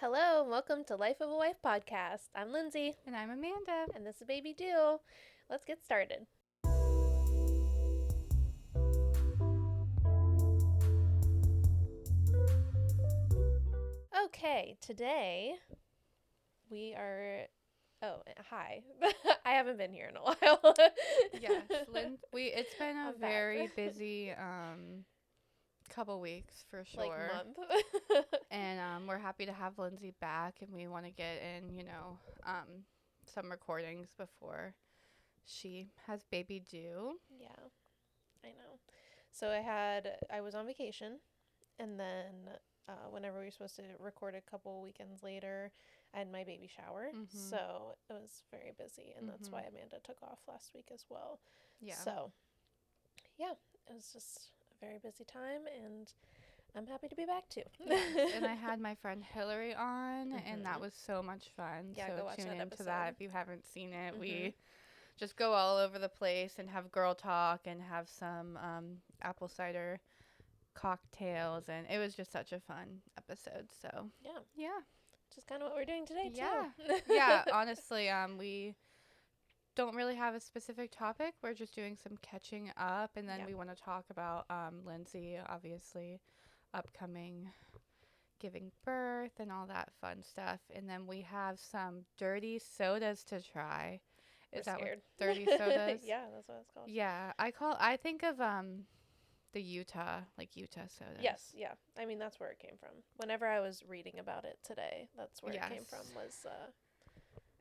Hello, and welcome to Life of a Wife podcast. I'm Lindsay, And I'm Amanda. and this is Baby Do. Let's get started. Okay, today we are. Oh, hi. I haven't been here in a while. Yes, it's been a I'm back. very busy couple weeks for Like sure. month. And we're happy to have Lindsay back, and we want to get in, some recordings before she has baby due. Yeah, I know. So I was on vacation, and then whenever we were supposed to record a couple weekends later, I had my baby shower. Mhm. So it was very busy, and that's why Mhm. Amanda took off last week as well. Yeah. So, yeah, it was just a very busy time, and I'm happy to be back too. Yes, and I had my friend Hillary on, and that was so much fun. Yeah, so go watch tune that into that episode. if you haven't seen it. Mhm. We just go all over the place and have girl talk and have some apple cider cocktails, and it was just such a fun episode. So Yeah, yeah, which is kind of what we're doing today yeah, too. yeah. Honestly, we don't really have a specific topic. We're just doing some catching up, and then Yeah. we want to talk about Lindsay, obviously, upcoming giving birth and all that fun stuff. And then we have some dirty sodas to try. We're Is that scared. what dirty sodas? Yeah, that's what it's called. Yeah, I think of the Utah sodas. Yes, yeah. I mean, that's where it came from. Whenever I was reading about it today, that's where it came from. Yes.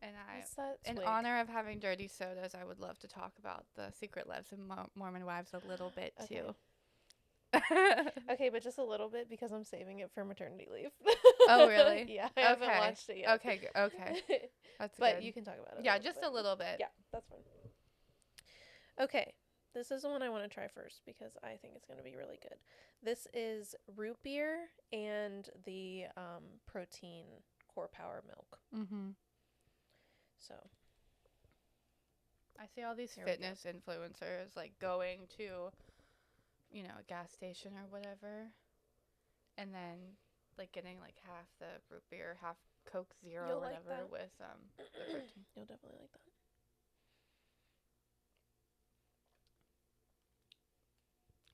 And Was that in swig? honor of having dirty sodas, I would love to talk about the secret lives of Mormon wives a little bit Okay. too. Okay, but just a little bit because I'm saving it for maternity leave. Oh, really? Yeah, I haven't Okay. watched it yet. Okay. Okay. That's But good. you can talk about it. Yeah, just a little bit. Yeah, that's fine. Okay, this is the one I want to try first because I think it's going to be really good. This is root beer and the protein core power milk. Mhm. So I see all these Here we go. fitness influencers like going to, a gas station or whatever, and then like getting like half the root beer, half Coke Zero You'll or like whatever that. with the protein. You'll definitely like that.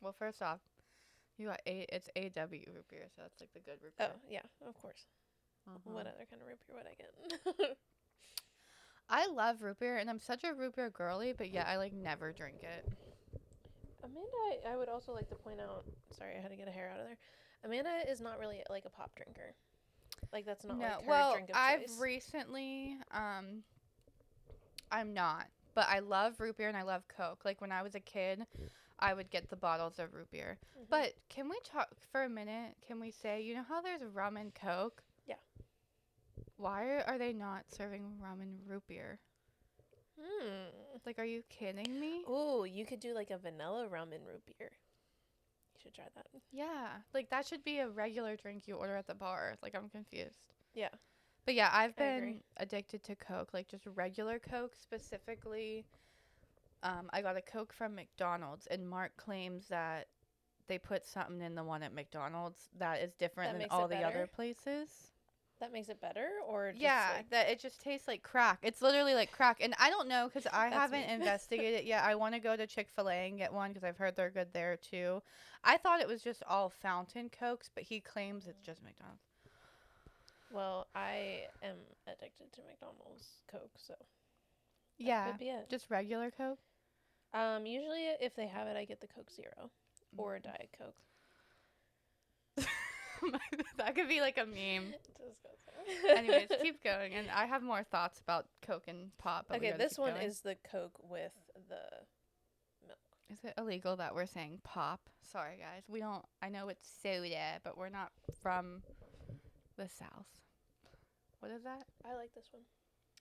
Well, first off, it's AW root beer, so that's like the good root beer. Oh, yeah, of course. Mhm. What other kind of root beer would I get? I love root beer, and I'm such a root beer girly, but yeah, I like never drink it. Amanda, I would also like to point out, sorry, I had to get a hair out of there. Amanda is not really like a pop drinker. Like that's not like her drink of I've choice. recently, I'm not, but I love root beer and I love Coke. Like when I was a kid, I would get the bottles of root beer. Mhm. But can we talk for a minute? Can we say, how there's rum and Coke? Yeah. Why are they not serving rum and root beer? Hmm. Like, are you kidding me? Ooh, you could do like a vanilla rum and root beer. You should try that. Yeah, like that should be a regular drink you order at the bar. Like, I'm confused. Yeah. But yeah, I've I agree. been addicted to Coke, like just regular Coke specifically. I got a Coke from McDonald's, and Mark claims that they put something in the one at McDonald's that is different That than makes all it the better? other places. That makes it better, or just Yeah, like, that it just tastes like crack. It's literally like crack, and I don't know because I That's haven't me. investigated it yet. I want to go to Chick-fil-A and get one because I've heard they're good there too. I thought it was just all fountain Cokes, but he claims it's just McDonald's. Well, I am addicted to McDonald's Coke, so that Yeah, could be it. just regular Coke. Usually if they have it, I get the Coke Zero or Diet Coke. That could be like a meme. Disgusting. Anyways, keep going, and I have more thoughts about Coke and pop. But we Okay, gotta this keep one going. is the Coke with the milk. Is it illegal that we're saying pop? Sorry, guys. We don't. I know it's soda, but we're not from the South. What is that? I like this one.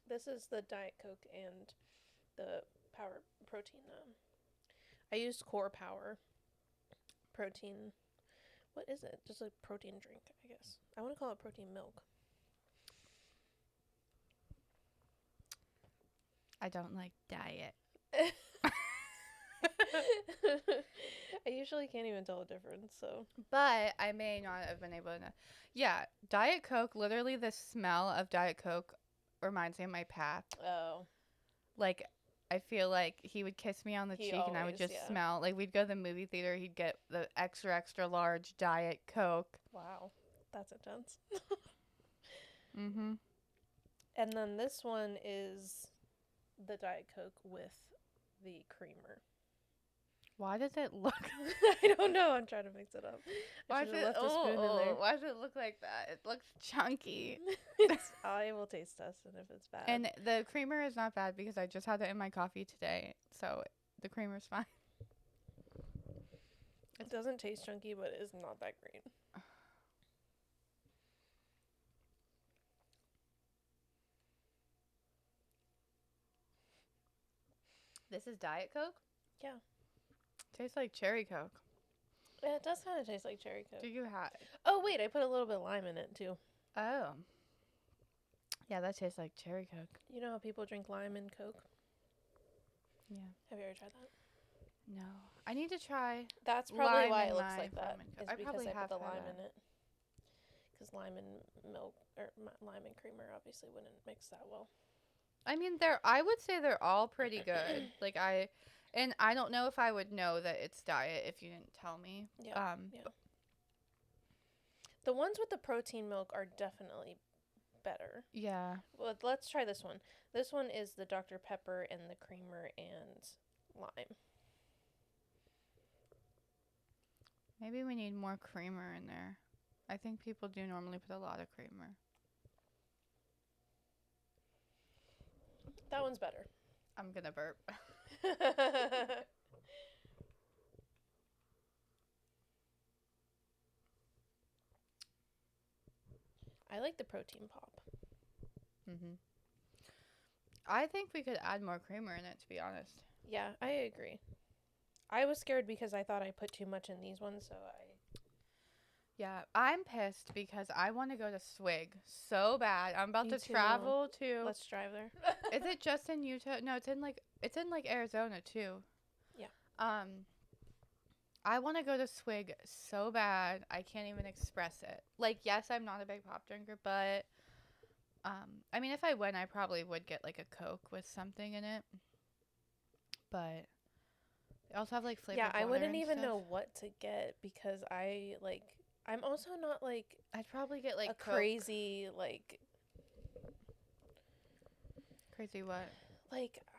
This is the Diet Coke and the power protein. I used Core Power protein. What is it? Just a protein drink, I guess. I want to call it protein milk. I don't like diet. I usually can't even tell a difference, so. But I may not have been able to. Yeah, Diet Coke, literally the smell of Diet Coke reminds me of my pap. Oh. Like, I feel like he would kiss me on the He cheek and I would always, just yeah. smell. Like, we'd go to the movie theater, he'd get the extra, extra large Diet Coke. Wow. That's intense. Mm-hmm. And then this one is the Diet Coke with the creamer. Why does it look... I don't know. I'm trying to mix it up. I should have left a spoon in there. Why does it look like that? It looks chunky. I will taste test it if it's bad. And the creamer is not bad because I just had it in my coffee today. So the creamer's fine. It doesn't taste chunky, but it is not that great. This is Diet Coke? Yeah. Tastes like cherry Coke. Yeah, it does kind of taste like cherry Coke. Do you have... Oh, wait. I put a little bit of lime in it, too. Oh. Yeah, that tastes like cherry Coke. You know how people drink lime in Coke? Yeah. Have you ever tried that? No. I need to try... That's probably Lime why in it looks my like that. ramen Is Coke. I because probably I put have the had lime that. in it. Because lime and milk, or lime and creamer obviously wouldn't mix that well. I mean, I would say they're all pretty good. And I don't know if I would know that it's diet if you didn't tell me. Yeah. The ones with the protein milk are definitely better. Yeah. Well, let's try this one. This one is the Dr. Pepper and the creamer and lime. Maybe we need more creamer in there. I think people do normally put a lot of creamer. That one's better. I'm gonna burp. I like the protein pop. Mhm. I think we could add more creamer in it, to be honest. Yeah, I agree. I was scared because I thought I put too much in these ones, so Yeah, I'm pissed because I want to go to Swig so bad. I'm about Me to too. travel to. let's drive there. Is it just in Utah? No, it's in Arizona too. Yeah. I want to go to Swig so bad. I can't even express it. Like, yes, I'm not a big pop drinker, but I mean, if I went, I probably would get like a Coke with something in it. But they also have like flavored Yeah, I water wouldn't and even stuff. know what to get because I'm also not like I'd probably get like a Coke. crazy Crazy what?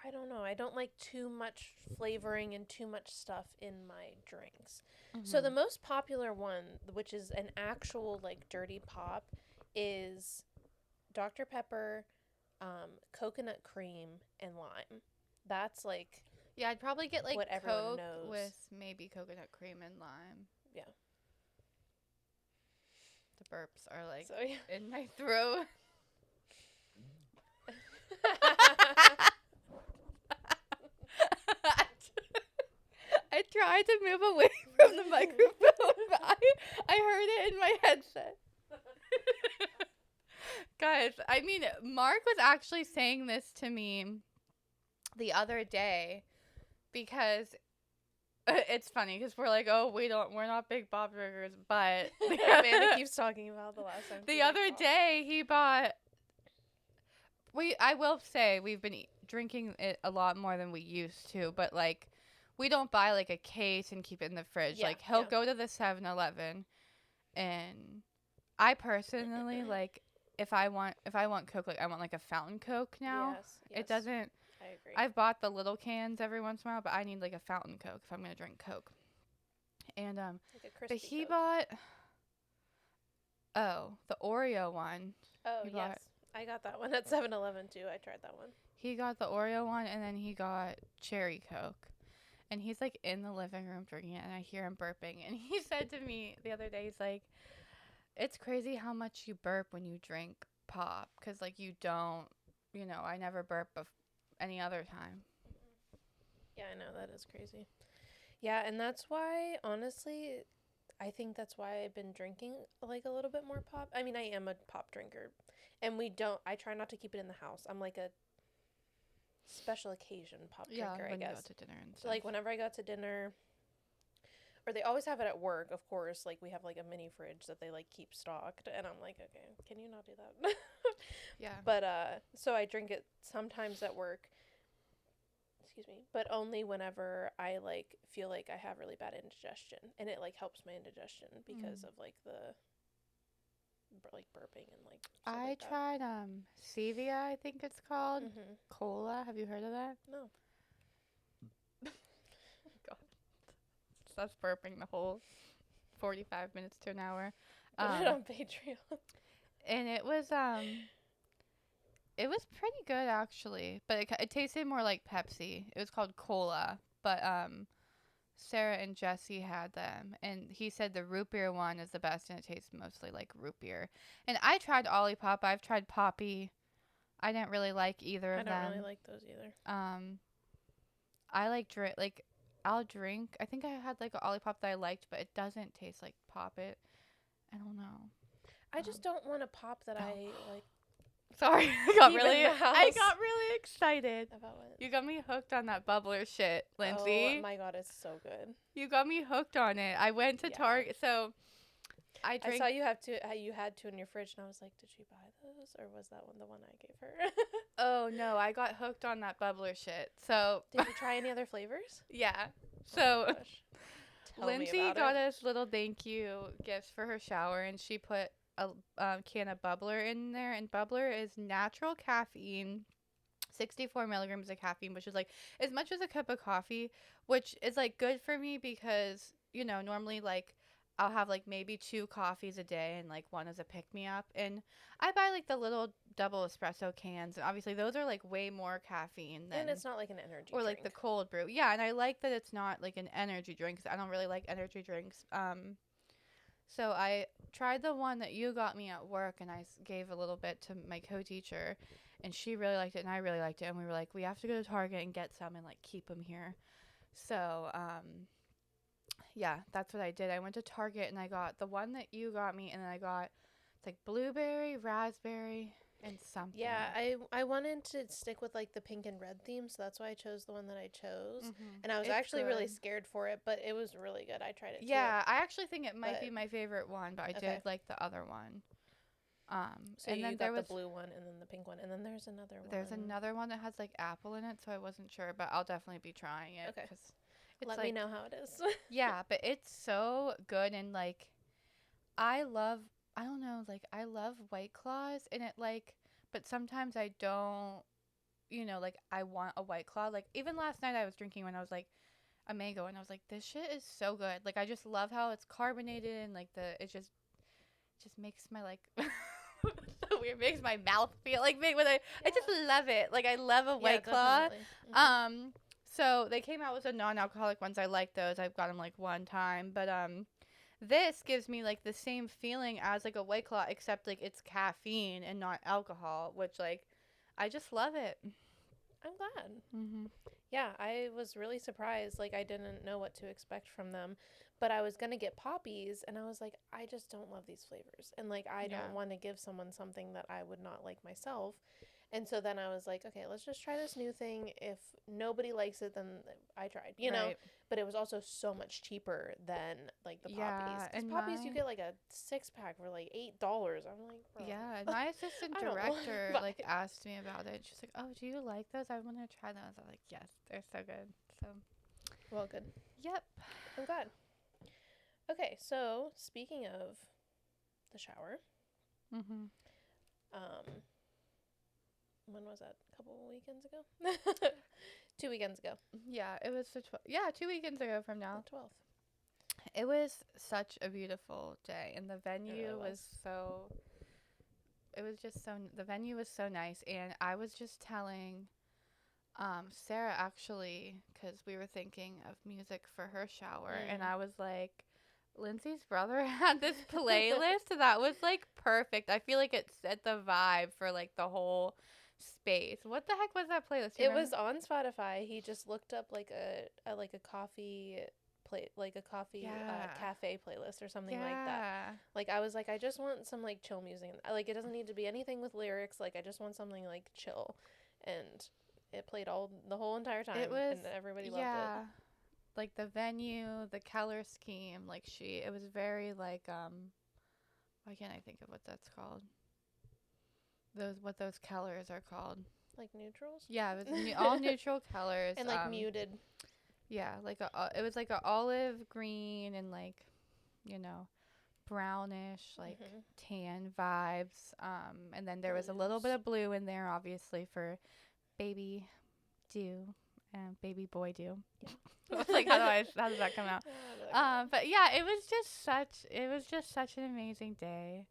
I don't know. I don't like too much flavoring and too much stuff in my drinks. So the most popular one, which is an actual dirty pop, is Dr. Pepper, coconut cream, and lime. That's Yeah, I'd probably get like what everyone Coke knows. with maybe coconut cream and lime. Yeah. The burps are like So yeah. in my throat. I tried to move away from the microphone, but I heard it in my headset. Guys, I mean, Mark was actually saying this to me the other day because it's funny because we're like, oh, we're not big pop drinkers, but Amanda keeps talking about the last time. the other day he bought. I will say we've been drinking it a lot more than we used to, but like we don't buy like a case and keep it in the fridge. Yeah, like he'll go to the 7-Eleven, and I personally like if I want Coke, like I want like a fountain Coke now. Yes. It doesn't. I agree. I've bought the little cans every once in a while, but I need like a fountain Coke if I'm gonna drink Coke. And like a but crispy he Coke. bought the Oreo one. Oh, he yes. bought- I got that one at 7-Eleven too. I tried that one. He got the Oreo one, and then he got cherry Coke. And he's like in the living room drinking it, and I hear him burping. And he said to me the other day, he's like, "It's crazy how much you burp when you drink pop, because like you don't, I never burp any other time." Yeah, I know, that is crazy. Yeah, and that's why, honestly, I think that's why I've been drinking like a little bit more pop. I mean, I am a pop drinker, and I try not to keep it in the house. I'm like special occasion pop Yeah, drinker, I when you go guess. to dinner and stuff. Like whenever I go out to dinner, or they always have it at work, of course. Like we have like a mini fridge that they like keep stocked, and I'm like, okay, can you not do that? Yeah. But so I drink it sometimes at work. Excuse me, but only whenever I like feel like I have really bad indigestion, and it like helps my indigestion because of like the like burping and like stuff I like that. tried stevia, I think it's called. Mm-hmm. Cola. Have you heard of that? No. God. That's burping the whole 45 minutes to an hour. Put it on Patreon. And it was pretty good actually, but it tasted more like Pepsi. It was called Cola, but Sarah and Jesse had them, and he said the root beer one is the best, and it tastes mostly like root beer. And I tried Olipop. I've tried Poppy. I didn't really like either of them. I don't really like those either. I like I'll drink. I think I had like an Olipop that I liked, but it doesn't taste like Pop It. I don't know. I just don't want a pop that I like. Sorry, I got really excited. About what? You got me hooked on that bubbler shit, Lindsay. Oh my god, it's so good. You got me hooked on it. I went to Target, so I saw you had two in your fridge, and I was like, did she buy those, or was that one the one I gave her? Oh no, I got hooked on that bubbler shit. So did you try any other flavors? Yeah. So oh Lindsay got us little thank you gifts for her shower, and she put a can of bubbler in there, and bubbler is natural caffeine, 64 milligrams of caffeine, which is like as much as a cup of coffee, which is like good for me because, you know, normally like I'll have like maybe 2 coffees a day, and like one is a pick me up, and I buy like the little double espresso cans, and obviously those are like way more caffeine than, and it's not like an energy or drink. like the cold brew. Yeah, and I like that it's not like an energy drink, because I don't really like energy drinks. So I tried the one that you got me at work, and I gave a little bit to my co-teacher, and she really liked it, and I really liked it, and we were like, we have to go to Target and get some and like keep them here. So yeah, that's what I did. I went to Target, and I got the one that you got me, and then I got, it's like blueberry, raspberry, and something. Yeah, I wanted to stick with like the pink and red theme, so that's why I chose the one that I chose. Mm-hmm. And I was actually really scared for it, but it was really good. I tried it too. Yeah, I actually think it might be my favorite one, but I did like the other one. So and then there was the blue one, and then the pink one, and then there's another one. There's another one that has like apple in it, so I wasn't sure, but I'll definitely be trying it. Okay. Let me know how it is. Yeah, but it's so good, and like I love White Claws, and it like, but sometimes I don't, you know, like I want a White Claw. Like even last night I was drinking when I was like a mango, and I was like, this shit is so good. Like I just love how it's carbonated, and like it just makes my like so weird, makes my mouth feel like big when I just love it. Like I love a White Claw. Mm-hmm. So they came out with the non-alcoholic ones. I like those. I've got them like one time, but this gives me like the same feeling as like a White Claw, except like it's caffeine and not alcohol, which like I just love it. I'm glad. Mm-hmm. Yeah, I was really surprised. Like I didn't know what to expect from them, but I was gonna get poppies, and I was like, I just don't love these flavors, and like I don't want to give someone something that I would not like myself. And so then I was like, okay, let's just try this new thing. If nobody likes it, then I tried, you know. But it was also so much cheaper than like the poppies. And poppies, you get like a 6-pack for like $8. I'm like, bro. Yeah, and my assistant director like asked me about it. She's like, oh, do you like those? I want to try those. I was like, yes, they're so good. So, well, good. Yep. I'm glad. Okay, so speaking of the shower, when was that? A couple weekends ago? 2 weekends ago. Yeah, it was 2 weekends ago from now. The 12th. It was such a beautiful day, and the venue was so. It was just so. The venue was so nice, and I was just telling, Sarah actually, because we were thinking of music for her shower, and I was like, Lindsay's brother had this playlist that was like perfect. I feel like it set the vibe for like the whole space. What the heck was that playlist? It was on Spotify. He just looked up like a coffee cafe playlist or something like that. Like I was like, I just want some like chill music. Like it doesn't need to be anything with lyrics. Like I just want something like chill, and it played the whole entire time, It was, and everybody loved yeah, like the venue, the color scheme, like it was very like, why can't I think of what that's called? What those colors are called. it. Like neutrals. Yeah, it was all neutral colors. And like muted. Yeah, like it was like a olive green and like, you know, brownish, like tan vibes. And then there was a little bit of blue in there, obviously, for baby dew and baby boy dew. Yeah. Like how does that come out? But yeah, it was just such an amazing day.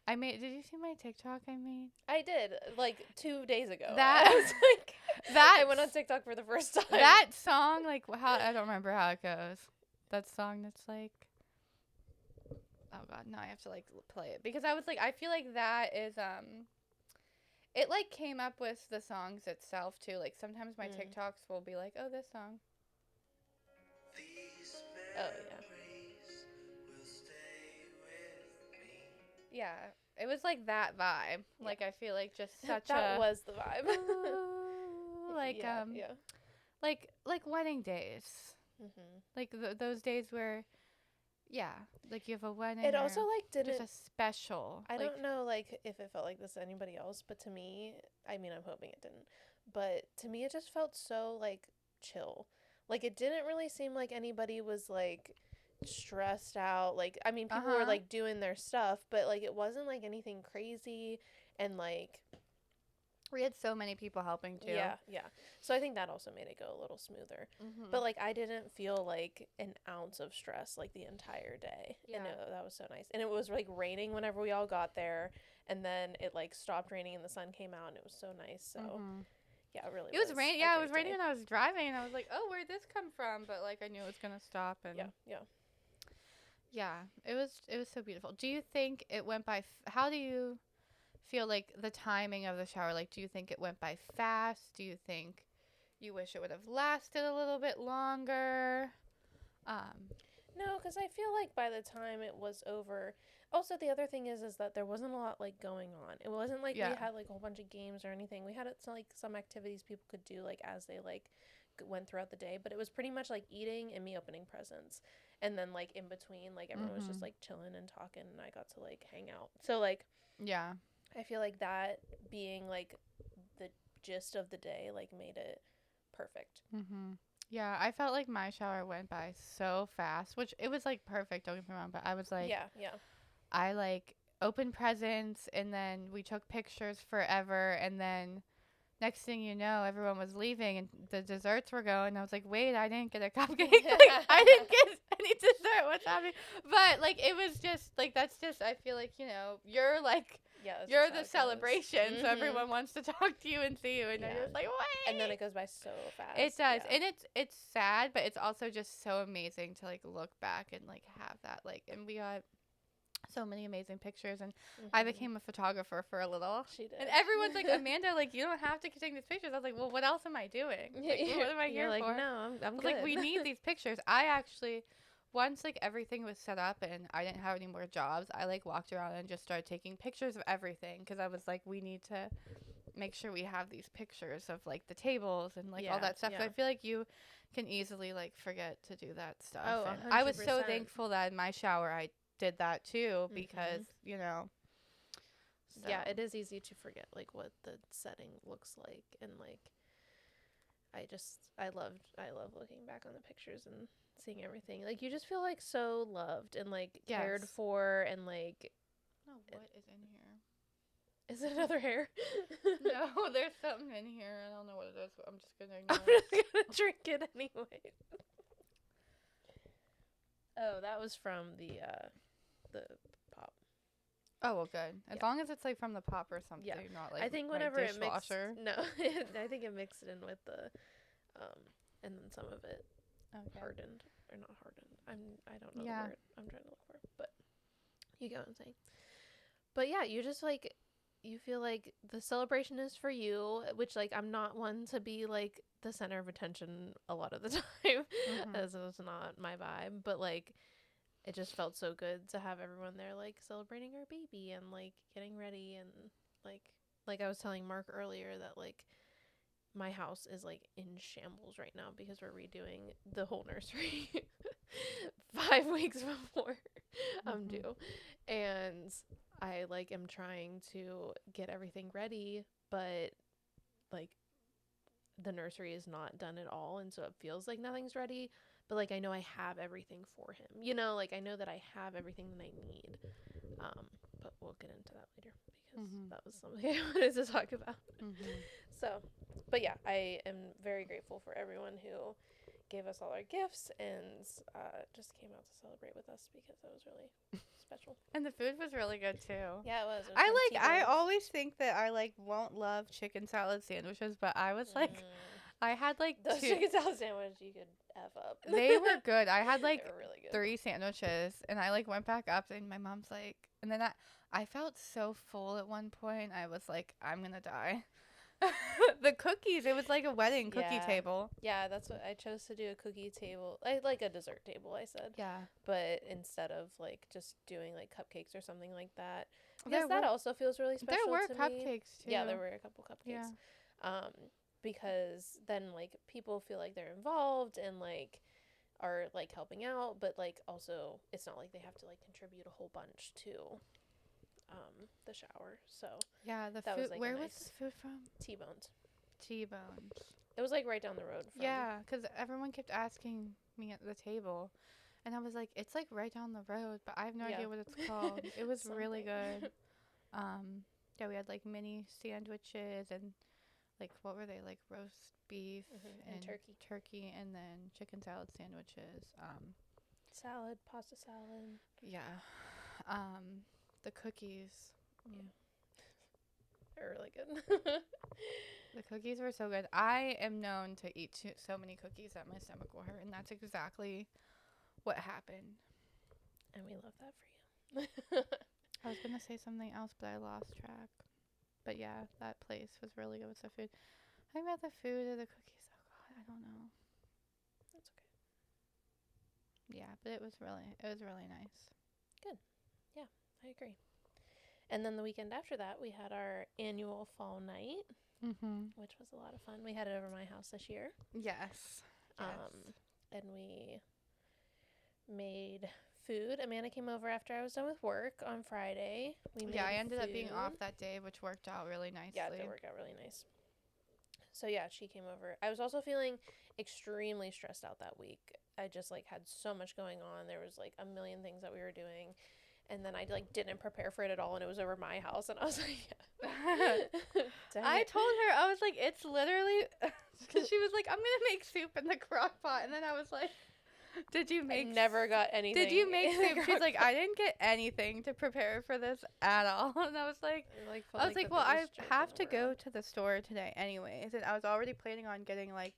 Did you see my TikTok I made? I did, like 2 days ago. That I was like, I went on TikTok for the first time. That song, like, I don't remember how it goes. That song that's like, oh god, no, I have to like play it because I was like, I feel like that is it like came up with the songs itself too. Like sometimes my TikToks will be like, oh, this song. Oh yeah. Yeah, it was like that vibe. Yeah. Like I feel like just such that was the vibe. Like yeah. like wedding days. Like those days where, yeah, like you have a wedding. It also like didn't just a special. I don't know like if it felt like this to anybody else, but to me, I mean, I'm hoping it didn't. But to me, it just felt so like chill. Like it didn't really seem like anybody was like stressed out. Like I mean, people were like doing their stuff, but like it wasn't like anything crazy, and like we had so many people helping too. Yeah. So I think that also made it go a little smoother. But like I didn't feel like an ounce of stress like the entire day. Yeah. And that was so nice. And it was like raining whenever we all got there, and then it like stopped raining and the sun came out and it was so nice. So yeah, it really was. It was raining. Yeah, it was raining when I was driving, and I was like, "Oh, where'd this come from?" But like, I knew it was gonna stop, and yeah, it was so beautiful. Do you think it went by? How do you feel like the timing of the shower? Like, do you think it went by fast? Do you think you wish it would have lasted a little bit longer? No, because I feel like by the time it was over. Also, the other thing is that there wasn't a lot, like, going on. It wasn't like we had, like, a whole bunch of games or anything. We had, like, some activities people could do, like, as they, like, went throughout the day. But it was pretty much, like, eating and me opening presents. And then, like, in between, like, everyone was just, like, chilling and talking. And I got to, like, hang out. So, like, yeah, I feel like that being, like, the gist of the day, like, made it perfect. Yeah, I felt like my shower went by so fast, which it was, like, perfect. Don't get me wrong. But I was like... Yeah. I like opened presents and then we took pictures forever, and then next thing you know, everyone was leaving and the desserts were going. I was like, wait, I didn't get a cupcake. Like, I didn't get any dessert. What's happening? But like it was just like that's just I feel like, you know, you're like you're the celebration, so everyone wants to talk to you and see you, and you're just like, wait. And then it goes by so fast. It does, and it's sad, but it's also just so amazing to like look back and like have that like, and we got so many amazing pictures, and I became a photographer for a little. She did. And everyone's like, Amanda, like, you don't have to take these pictures. I was like, well, what else am I doing? Like, what am I here like, for? No, I'm good. Like, we need these pictures. I actually, once, like, everything was set up and I didn't have any more jobs, I, like, walked around and just started taking pictures of everything, because I was like, we need to make sure we have these pictures of, like, the tables and, like, all that stuff. So I feel like you can easily, like, forget to do that stuff. Oh, and I was so thankful that in my shower I did that too, because you know, so. Yeah, it is easy to forget like what the setting looks like, and like I love looking back on the pictures and seeing everything. Like you just feel like so loved and like cared for, and like oh, what is in here? Is it another hair? No, there's something in here. I don't know what it is, but I'm just gonna ignore I'm just gonna drink it anyway. Oh, that was from the pop. Oh, well, good. As long as it's like from the pop or something, not like I think whenever it mixed, dishwasher. No, I think it mixed in with the, and then some of it hardened or not hardened. I don't know the word I'm trying to look for, but you get what I'm saying. But yeah, you just like you feel like the celebration is for you, which like I'm not one to be like the center of attention a lot of the time, as it was not my vibe, but like it just felt so good to have everyone there like celebrating our baby and like getting ready, and like I was telling Mark earlier that like my house is like in shambles right now because we're redoing the whole nursery 5 weeks before I'm due. And I like am trying to get everything ready, but like the nursery is not done at all, and so it feels like nothing's ready. But like I know I have everything for him. You know, like I know that I have everything that I need. But we'll get into that later because that was something I wanted to talk about. So, but yeah, I am very grateful for everyone who gave us all our gifts and just came out to celebrate with us because that was really special. And the food was really good too. Yeah, it was. I always think that I like won't love chicken salad sandwiches, but I was like, I had like those chicken salad sandwiches you could F up. They were good. I had like really good. 3 sandwiches, and I like went back up, and my mom's like, and then I felt so full at one point. I was like, I'm gonna die. The cookies, it was like a wedding cookie table. Yeah, that's what I chose to do, a cookie table. I like a dessert table, I said. Yeah. But instead of like just doing like cupcakes or something like that. Because that also feels really special to me. There were cupcakes too. Yeah, there were a couple cupcakes. Yeah. Because then like people feel like they're involved and like are like helping out, but like also it's not like they have to like contribute a whole bunch to the shower. So yeah, the that food. Was, like, where nice was the food from? T-Bones. T-Bones. It was like right down the road. Yeah, because everyone kept asking me at the table, and I was like, "It's like right down the road," but I have no idea what it's called. It was really good. Yeah, we had like mini sandwiches and like what were they, like roast beef and turkey, and then chicken salad sandwiches. Salad, pasta salad. Yeah. The cookies. Yeah. They're really good. The cookies were so good. I am known to eat so many cookies that my stomach will hurt, and that's exactly what happened. And we love that for you. I was going to say something else, but I lost track. But yeah, that place was really good with the food. I think about the food or the cookies. Oh, God, I don't know. That's okay. Yeah, but it was really nice. Good. Yeah, I agree. And then the weekend after that, we had our annual fall night, which was a lot of fun. We had it over my house this year. Yes. And we made food. Amanda came over after I was done with work on Friday. I ended up being off that day, which worked out really nicely. Yeah, it did work out really nice. So yeah, she came over. I was also feeling extremely stressed out that week. I just like had so much going on. There was like a million things that we were doing. And then I like didn't prepare for it at all, and it was over my house, and I was like, I told her, I was like, it's literally, because she was like, I'm gonna make soup in the crock pot, and then I was like, did you make? I never got anything. Did you make soup? She's like, I didn't get anything to prepare for this at all, and I was like, well, I have to go to the store today anyways, and I was already planning on getting like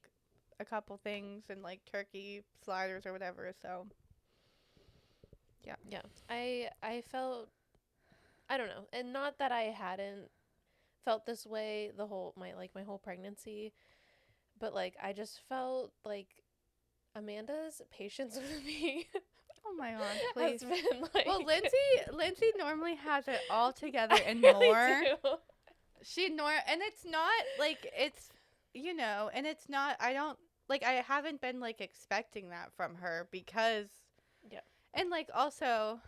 a couple things and like turkey sliders or whatever, so. Yeah. I felt, I don't know, and not that I hadn't felt this way my whole pregnancy, but like I just felt like Amanda's patience with me. Oh my God, please. Has been like, well, Lindsay normally has it all together and more. Really do. And it's not like it's, and it's not. I don't like. I haven't been like expecting that from her because. And, like, also,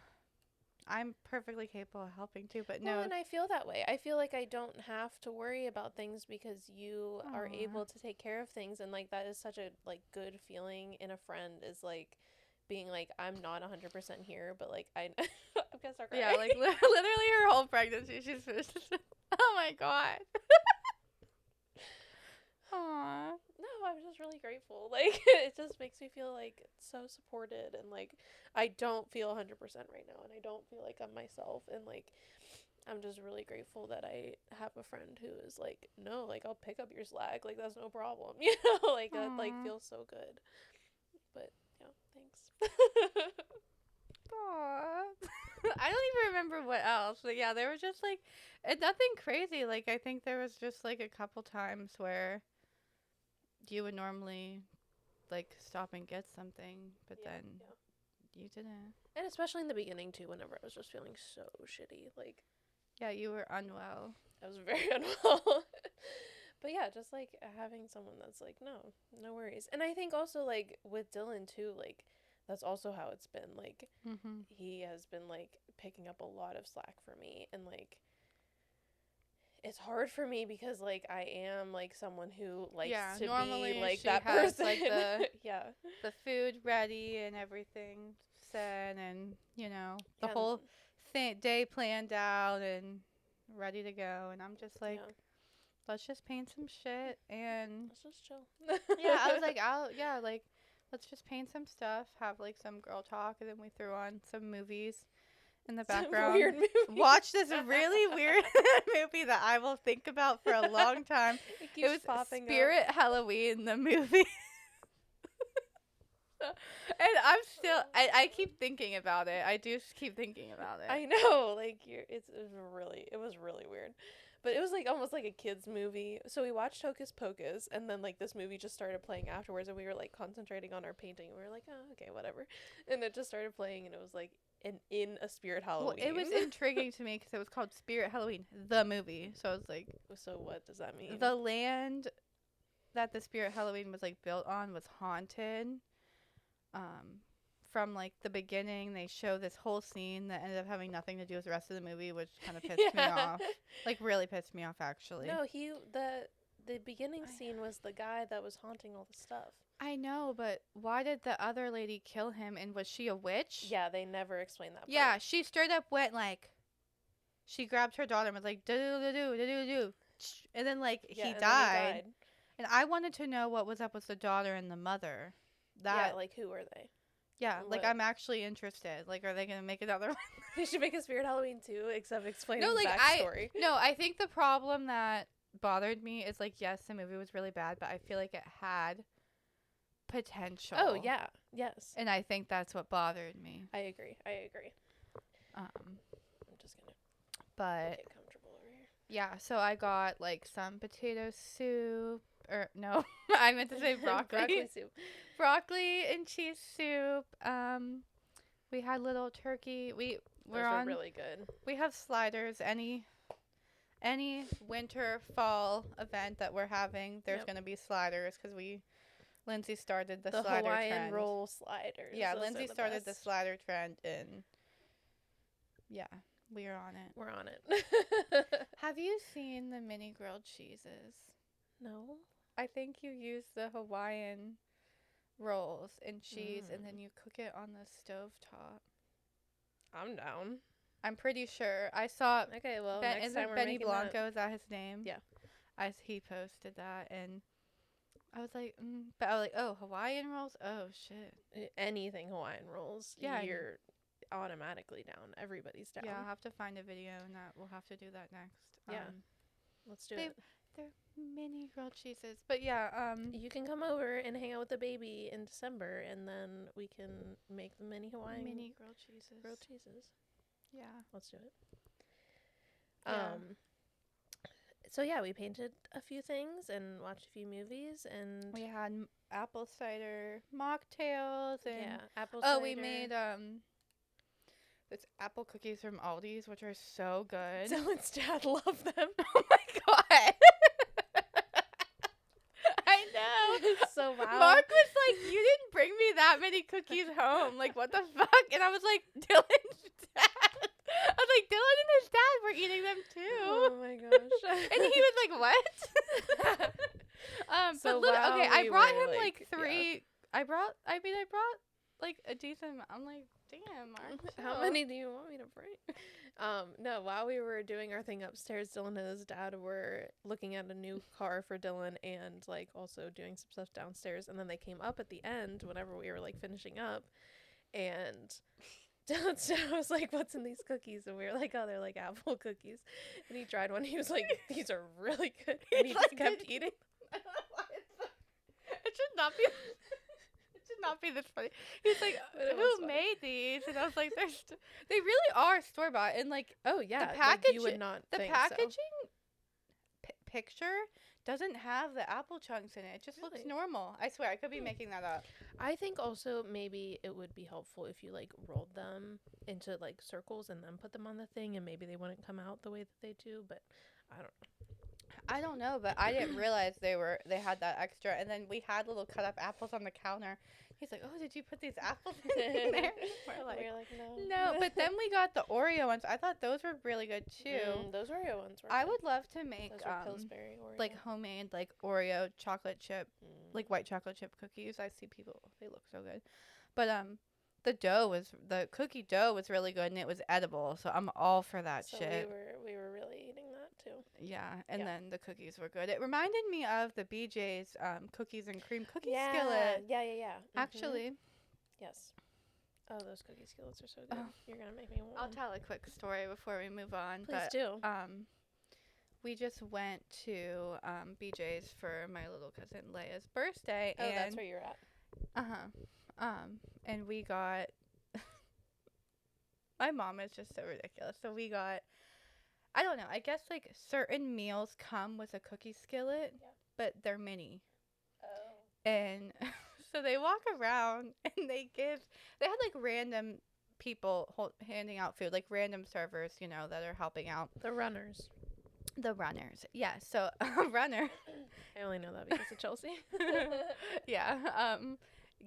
I'm perfectly capable of helping, too, but no. Well, and I feel that way. I feel like I don't have to worry about things because you are able to take care of things. And, like, that is such a, like, good feeling in a friend is, like, being, like, I'm not 100% here, but, like, I'm going to start crying. Yeah, like, literally her whole pregnancy, she's just, oh, my God. Aww. No, I'm just really grateful. Like, it just makes me feel, like, so supported. And, like, I don't feel 100% right now. And I don't feel like I'm myself. And, like, I'm just really grateful that I have a friend who is, like, no, like, I'll pick up your slack. Like, that's no problem. Like, that, like, feels so good. But, yeah, thanks. Aww. I don't even remember what else. But, yeah, there was just, like, nothing crazy. Like, I think there was just, like, a couple times where you would normally like stop and get something, but then you didn't. And especially in the beginning too, whenever I was just feeling so shitty, like you were unwell. I was very unwell. But yeah, just like having someone that's like, no worries. And I think also like with Dylan too, like that's also how it's been. Like Mm-hmm. he has been like picking up a lot of slack for me, and like it's hard for me because like I am like someone who likes Yeah, to be normally like she that has person. like the yeah. the food ready and everything set, and you know the Yeah. whole day planned out and ready to go. And I'm just like, Yeah. let's just paint some shit. And Let's just chill. yeah, I was like, like let's just paint some stuff, have like some girl talk, and then we threw on some movies in the Some background. weird movie. Watch this really weird movie that I will think about for a long time. It keeps It was popping Spirit Halloween, the movie. And I'm still, I keep thinking about it. I do keep thinking about it. I know, like it was really weird, but it was like almost like a kids movie. So we watched Hocus Pocus, and then like this movie just started playing afterwards, and we were like concentrating on our painting, and we were like, oh, okay, whatever, and it just started playing, and it was like in a Spirit Halloween. Well, it was intriguing to me because it was called Spirit Halloween, the movie. So I was like, So what does that mean? the land that the Spirit Halloween was like built on was haunted. From like the beginning, they show this whole scene that ended up having nothing to do with the rest of the movie, which kind of pissed me off. Like really pissed me off, actually. No, the beginning scene was the guy that was haunting all the stuff. I know, but why did the other lady kill him? And was she a witch? Yeah, they never explained that part. Yeah, she straight up went like, she grabbed her daughter and was like, do, and then like Yeah, he and then died. And I wanted to know what was up with the daughter and the mother. Yeah, like who are they? Yeah, like What? I'm actually interested. Like, are they gonna make another one? They should make a Spirit Halloween too, except explaining No, like backstory. I think the problem that bothered me is like, yes, the movie was really bad, but I feel like it had potential. Oh yeah, yes. And I think that's what bothered me. I agree. Um, I'm just gonna but get comfortable over here. yeah, so I got like some potato soup, or no, I meant to say broccoli. Broccoli soup. Broccoli and cheese soup. We had little turkey. We're Those on. are really good. We have sliders. Any winter fall event that we're having, there's Yep. gonna be sliders because Lindsay started the The slider Hawaiian trend. roll sliders. Yeah, Those Lindsay are the started the best. slider trend, and yeah, we are on it. We're on it. Have you seen the mini grilled cheeses? No. I think you use the Hawaiian rolls and cheese, and then you cook it on the stovetop. I'm down. I'm pretty sure. I saw Okay, well, Ben, next is time it we're Benny making Blanco? that. Is that his name? Yeah. He posted that, and I was like, but I was like, oh, Hawaiian rolls? Oh, shit. Anything Hawaiian rolls, Yeah. you're automatically down. Everybody's down. Yeah, I'll have to find a video, and we'll have to do that next. Yeah. Let's do they- it. They're mini grilled cheeses. But yeah, You can come over and hang out with the baby in December, and then we can make the mini Hawaiian mini grilled cheeses. grilled cheeses. Yeah. Let's do it. Yeah. So yeah, we painted a few things and watched a few movies, and We had apple cider mocktails, and yeah, apple oh, cider. we made this apple cookies from Aldi's, which are so good. Dylan's dad loved them. Oh my god. I know. So wow. Mark was like, you didn't bring me that many cookies home. Like, what the fuck? And I was like, Dylan's dad. I was like, Dylan and his dad were eating them too. Oh my gosh. And he was like, what? So but look, while okay, I we brought were, him like, three. I brought like a decent amount. I'm like, damn, Mark. How chill." many do you want me to bring? No, while we were doing our thing upstairs, Dylan and his dad were looking at a new car for Dylan and like also doing some stuff downstairs, and then they came up at the end whenever we were like finishing up, and Dylan's dad was like, "What's in these cookies?" And we were like, "Oh, they're like apple cookies." And he tried one. He was like, "These are really good." And he He's just like, kept eating. I don't know why it should not be. It should not be this funny. He's like, But it was "Who funny. made these?" And I was like, "They really are store bought." And like Oh yeah, like, package- you would not the think packaging so. picture doesn't have the apple chunks in it. It just looks Really? normal. I swear, I could be making that up. I think also maybe it would be helpful if you like rolled them into like circles and then put them on the thing, and maybe they wouldn't come out the way that they do. But I don't know. I don't know, but I didn't realize they had that extra. And then we had little cut up apples on the counter. He's like, "Oh, did you put these apples in there?" We're like, no. "No." But then we got the Oreo ones. I thought those were really good too. Those Oreo ones were I good. would love to make Those were Pillsbury Oreo. like homemade like Oreo chocolate chip, like white chocolate chip cookies. I see people; they look so good. But the cookie dough was really good and it was edible. So I'm all for that so shit. we were really eating that too. Yeah, and Yeah. then the cookies were good. It reminded me of the BJ's cookies and cream cookie Yeah. skillet. Yeah. Mhm. Actually, Yes. Oh, those cookie skillets are so good. Oh. You're gonna make me want. I'll tell a quick story before we move on. Please but, do. We just went to BJ's for my little cousin Leia's birthday. Oh, and that's where you're at. And we got. My mom is just so ridiculous. So we got. I don't know. I guess like certain meals come with a cookie skillet, Yeah. but they're mini. Oh. And so they walk around and they had like random people handing out food, like random servers, that are helping out. The runners. The runners. Yeah. So a runner. I only know that because of Chelsea. Yeah.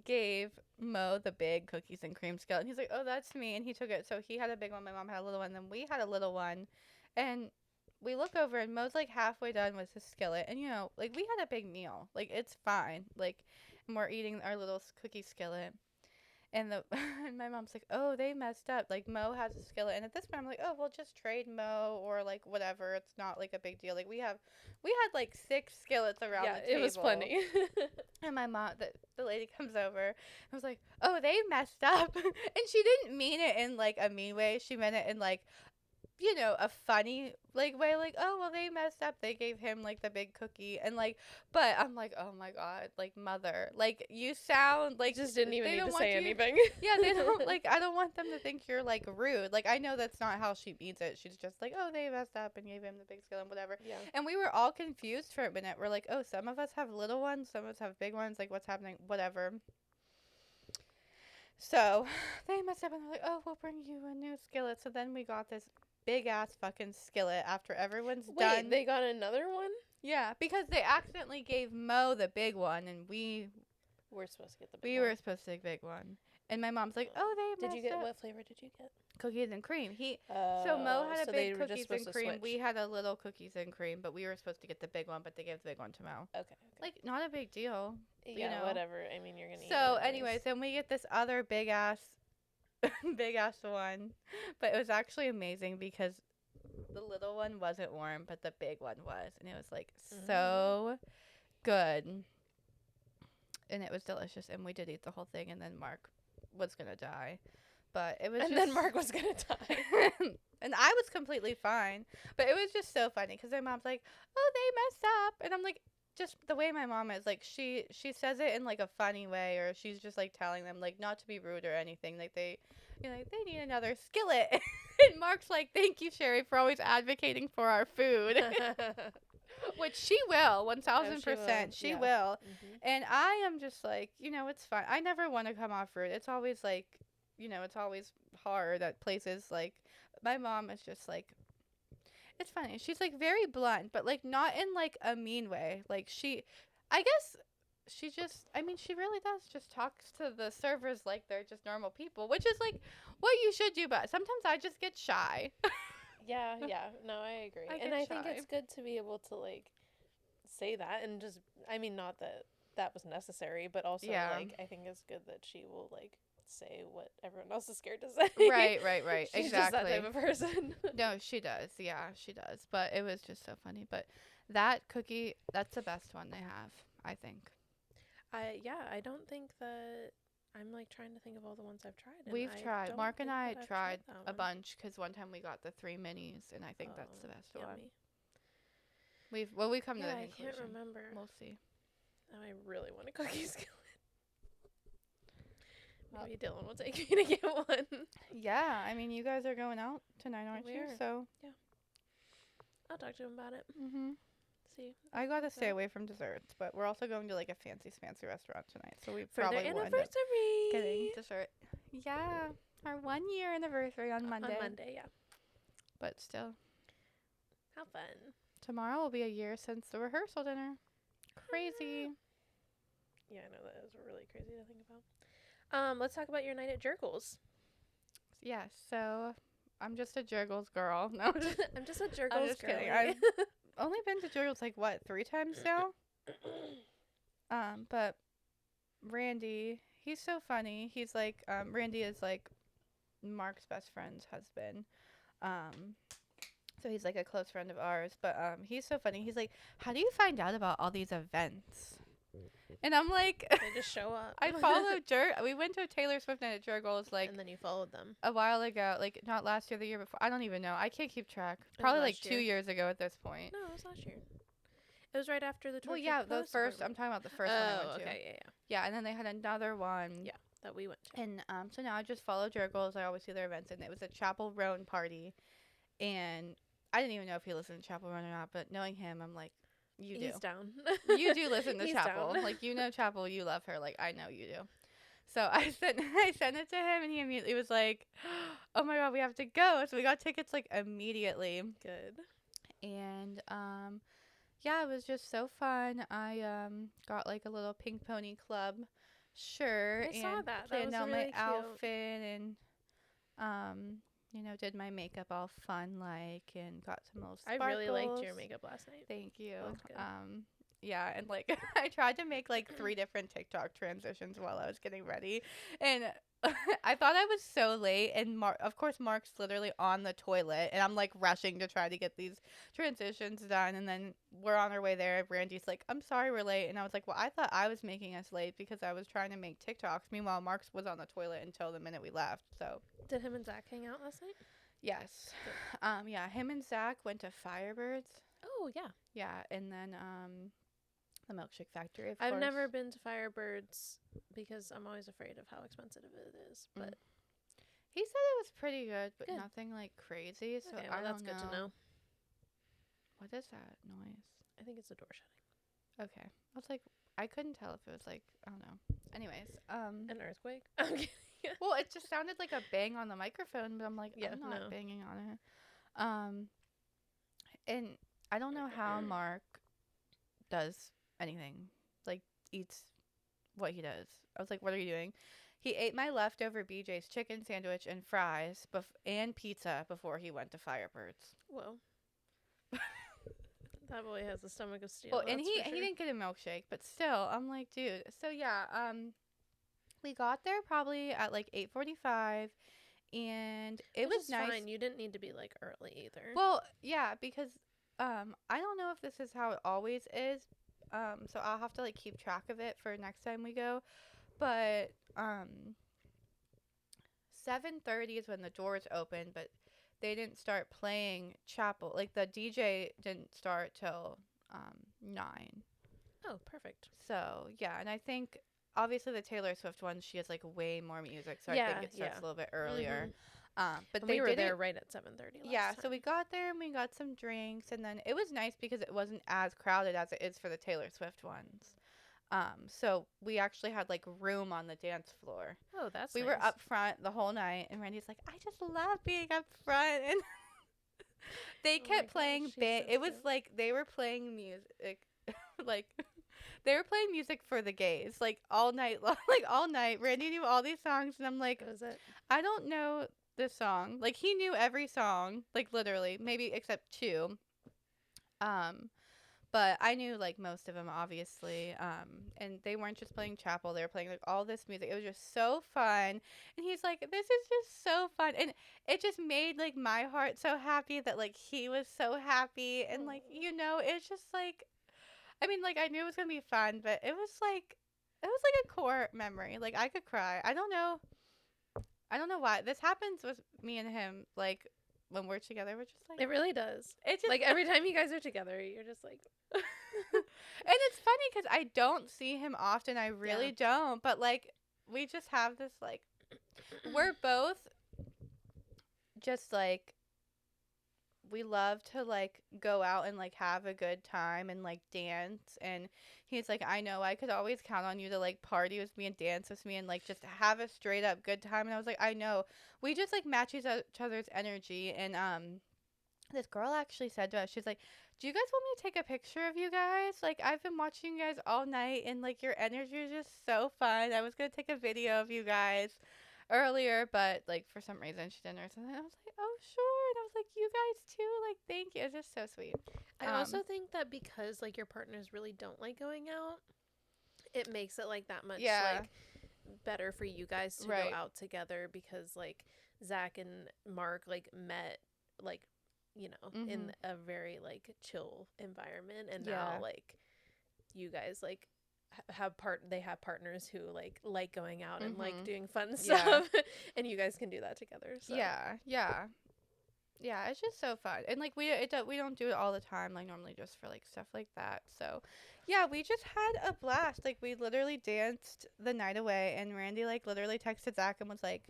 Gave Mo the big cookies and cream skillet. And he's like, "Oh, that's me." And he took it. So he had a big one. My mom had a little one. Then we had a little one. And we look over and Mo's like halfway done with his skillet. And, like we had a big meal. Like it's fine. Like, and we're eating our little cookie skillet. And and my mom's like, "Oh, they messed up. Like Mo has a skillet." And at this point I'm like, "Oh, we'll just trade Mo or like whatever. It's not like a big deal." Like we had like 6 skillets around the table. It was plenty. And my mom, the lady comes over and was like, "Oh, they messed up." And she didn't mean it in like a mean way. She meant it in like, a funny like way, like, "Oh, well, they messed up. They gave him like the big cookie." And like, but I'm like, "Oh my God, like mother, like you sound like Just didn't even they need don't to want say you-" anything. Yeah, they don't like. I don't want them to think you're like rude. Like I know that's not how she means it. She's just like, "Oh, they messed up and gave him the big skill and whatever." Yeah. And we were all confused for a minute. We're like, "Oh, some of us have little ones, some of us have big ones. Like what's happening? Whatever." So they messed up and they're like, "Oh, we'll bring you a new skillet." So then we got this big ass fucking skillet after everyone's done. Wait, they got another one? Yeah, because they accidentally gave Mo the big one and we We're supposed to get the big we one. were supposed to get the big one. And my mom's like, "Oh, they messed Did you get up." what flavor did you get? Cookies and cream. So Mo had a so they big were just cookies supposed and to cream. switch. We had a little cookies and cream, but we were supposed to get the big one, but they gave the big one to Mo. Okay. Like, not a big deal. Yeah, know. whatever. I mean, you're gonna eat So, it anyways, then we get this other big ass one. But it was actually amazing because the little one wasn't warm, but the big one was. And it was like so good. And it was delicious. And we did eat the whole thing. And then Mark was going to die. But it was then Mark was gonna die. And I was completely fine. But it was just so funny because my mom's like, "Oh, they messed up." And I'm like, just the way my mom is, like, she says it in like a funny way, or she's just like telling them like not to be rude or anything, like they like they need another skillet. And Mark's like, "Thank you, Sherry, for always advocating for our food." Which she will, 1000%. She will. And I am just like, it's fine. I never want to come off rude. It's always like, it's always hard at places. Like my mom is just like, it's funny. She's like very blunt, but like not in like a mean way. Like I guess she just, she really does just talks to the servers like they're just normal people, which is like what you should do. But sometimes I just get shy. Yeah. No, I agree. I think it's good to be able to like say that and just, not that was necessary, but also like I think it's good that she will like say what everyone else is scared to say. Right. She's Exactly. just that type of person. No, she does. Yeah, she does. But it was just so funny. But that cookie, that's the best one they have, I think. I don't think that I'm like trying to think of all the ones I've tried. And We've tried. Mark and I tried a one. bunch because one time we got the 3 minis, and I think that's the best one. Yummy. We've come to the conclusion. I can't remember. We'll see. Oh, I really want a cookie skillet. Maybe Dylan will take me to get one. Yeah, you guys are going out tonight, aren't you? So yeah, I'll talk to him about it. See, I gotta stay away from desserts, but we're also going to like a fancy restaurant tonight, so we for probably their will end up anniversary. getting dessert. Yeah, our 1-year anniversary on Monday. On Monday, yeah. But still, how fun. tomorrow will be a year since the rehearsal dinner. Crazy. Yeah, I know that is really crazy to think about. Let's talk about your night at Jurgles. Yeah, so I'm just a Jurgles girl. No, I'm just a Jurgles I'm just girly. kidding. I've only been to Jurgles like what 3 times now. But Randy, he's so funny. He's like, Randy is like Mark's best friend's husband. So he's like a close friend of ours. But he's so funny. He's like, how do you find out about all these events? And I'm like, They just show up. I followed We went to a Taylor Swift night at Jurgles like and then you followed them. a while ago, like not last year, the year before. I don't even know. I can't keep track. Probably like 2 years ago at this point. No, it was last year. It was right after the tour. Well, yeah, the first. I'm talking about the first one I went to. Okay, yeah. Yeah, and then they had another one. Yeah, that we went to. And so now I just follow Jurgles. I always see their events, and it was a Chapel Roan party, and I didn't even know if he listened to Chapel Roan or not. But knowing him, I'm like, you do. He's down. You do listen to He's Chapel. down. Like, you know Chapel. You love her. Like, I know you do. So I sent it to him, and he immediately was like, "Oh my god, we have to go!" So we got tickets like immediately. Good. And yeah, it was just so fun. I got like a little Pink Pony Club shirt I saw and that. That planned was out really my cute. outfit and you know, did my makeup all fun like and got some little I sparkles. really liked your makeup last night. Thank you. That was good. Yeah, and like I tried to make like 3 different TikTok transitions while I was getting ready, and I thought I was so late. And of course, Mark's literally on the toilet, and I'm like rushing to try to get these transitions done. And then we're on our way there. Brandy's like, "I'm sorry, we're late," and I was like, "Well, I thought I was making us late because I was trying to make TikToks." Meanwhile, Mark's was on the toilet until the minute we left. So Did him and Zach hang out last night? yes, yeah, him and Zach went to Firebirds. Oh yeah. Yeah, and then the Milkshake Factory, of I've course. never been to Firebirds because I'm always afraid of how expensive it is. But he said it was pretty good, but Good. nothing like crazy. So okay, I well, that's don't good to know. What is that noise? I think it's a door shutting. Okay, I was like, I couldn't tell if it was like, I don't know. Anyways, An earthquake. I'm kidding. well, it just sounded like a bang on the microphone, but I'm like, Yeah, I'm not no. banging on it. And I don't know how Mark does anything, like eats what he does. I was like, what are you doing? He ate my leftover BJ's chicken sandwich and fries and pizza before he went to Firebirds. Whoa. That boy has a stomach of steel. Well, and that's he for sure. didn't get a milkshake, but still, I'm like, dude. So yeah, we got there probably at like 8:45, and it Which was is nice. fine. You didn't need to be like early either. Well, yeah, because I don't know if this is how it always is. So I'll have to like keep track of it for next time we go. But 7:30 is when the doors open, but they didn't start playing Chapel. Like the DJ didn't start till 9. Oh, perfect. So yeah, and I think obviously the Taylor Swift one, she has like way more music, so I Yeah, think it starts yeah. a little bit earlier. But And they we were did there it. right at 7:30. Yeah, so we got there and we got some drinks, and then it was nice because it wasn't as crowded as it is for the Taylor Swift ones. So we actually had like room on the dance floor. Oh, that's We nice. were up front the whole night, and Randy's like, I just love being up front, and they Oh my kept gosh, playing. she's so It was cute. like they were playing music, like they were playing music for the gays, like all night long, like all night. Randy knew all these songs, and I'm like, What is it? I don't know this song. Like he knew every song, like literally, maybe except 2. But I knew like most of them, obviously. And they weren't just playing Chapel; they were playing like all this music. It was just so fun. And he's like, "This is just so fun," and it just made like my heart so happy that like he was so happy, and like it's just like, I mean, like I knew it was gonna be fun, but it was like a core memory. Like I could cry. I don't know why this happens with me and him. Like when we're together, we're just like It really does. it's just Like every time you guys are together, you're just like, and it's funny because I don't see him often. I really don't. But like we just have this like we're both just like we love to like go out and like have a good time and like dance. And he's like, I know I could always count on you to like party with me and dance with me and like just have a straight up good time. And I was like, I know. We just like match each other's energy. And this girl actually said to us, she's like, Do you guys want me to take a picture of you guys? Like, I've been watching you guys all night, and like your energy is just so fun. I was gonna take a video of you guys earlier, but like for some reason she didn't or something. I was like, oh sure, and I was like, you guys too. Like, thank you. It's just so sweet. I also think that because like your partners really don't like going out, it makes it like that much like better for you guys to go out together, because like Zach and Mark like met like, you know, in a very like chill environment, and now like you guys like they have partners who like going out and like doing fun stuff and you guys can do that together. So yeah, it's just so fun. And like we don't do it all the time, like normally just for like stuff like that. So yeah, we just had a blast. Like we literally danced the night away, and Randy like literally texted Zach and was like,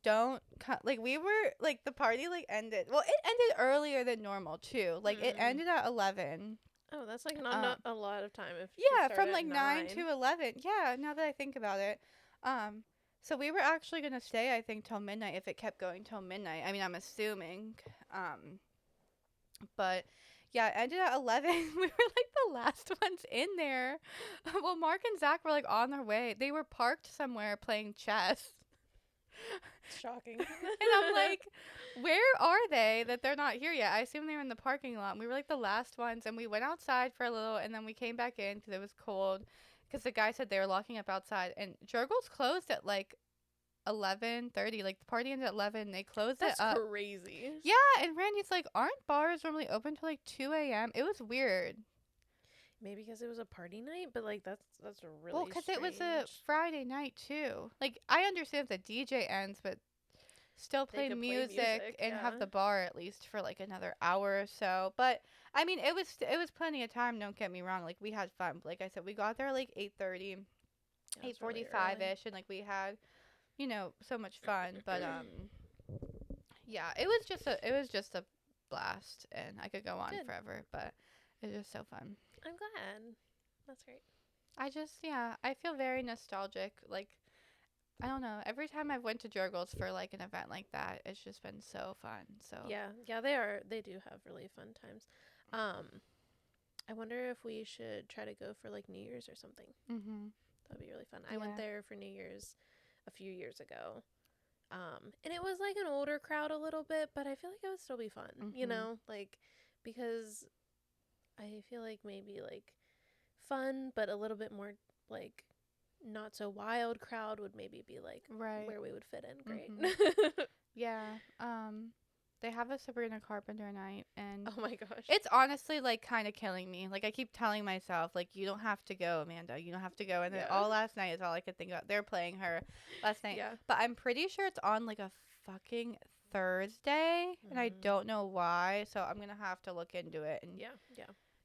don't like we were like the party like ended, well, it ended earlier than normal too. Like it ended at 11. Oh, that's like not a lot of time. If from like 9 to 11. Yeah, now that I think about it. So we were actually gonna stay, I think, till midnight if it kept going till midnight. I mean, I'm assuming. But yeah, it ended at 11. We were like the last ones in there. Well, Mark and Zach were like on their way. They were parked somewhere playing chess. Shocking. And I'm like, where are they that they're not here yet? I assume they were in the parking lot. And we were like the last ones, and we went outside for a little, and then we came back in because it was cold, because the guy said they were locking up outside, and Jurgles closed at like 11:30. Like the party ended at 11. They closed it up. That's crazy. Yeah, and Randy's like, aren't bars normally open till like 2 a.m.? It was weird. Maybe because it was a party night, but like that's really well, because it was a Friday night too. Like I understand if the DJ ends, but still play music and have the bar at least for like another hour or so. But I mean, it was plenty of time. Don't get me wrong. Like we had fun. Like I said, we got there like 8:30, 8:45 ish, and like we had, you know, so much fun. But yeah, it was just a blast, and I could go on forever. But it was just so fun. I'm glad. That's great. I feel very nostalgic. Like, I don't know. Every time I've went to Jurgles for like an event like that, it's just been so fun. So yeah, they do have really fun times. I wonder if we should try to go for like New Year's or something. That'd be really fun. I went there for New Year's a few years ago, and it was like an older crowd a little bit, but I feel like it would still be fun. You know, like because I feel like maybe like fun, but a little bit more like not so wild crowd would maybe be like where we would fit in great. Yeah. They have a Sabrina Carpenter night, and oh my gosh, it's honestly like kind of killing me. Like I keep telling myself, like, you don't have to go, Amanda, you don't have to go. And then all last night is all I could think about. They're playing her last night, but I'm pretty sure it's on like a fucking Thursday, and I don't know why, so I'm gonna have to look into it and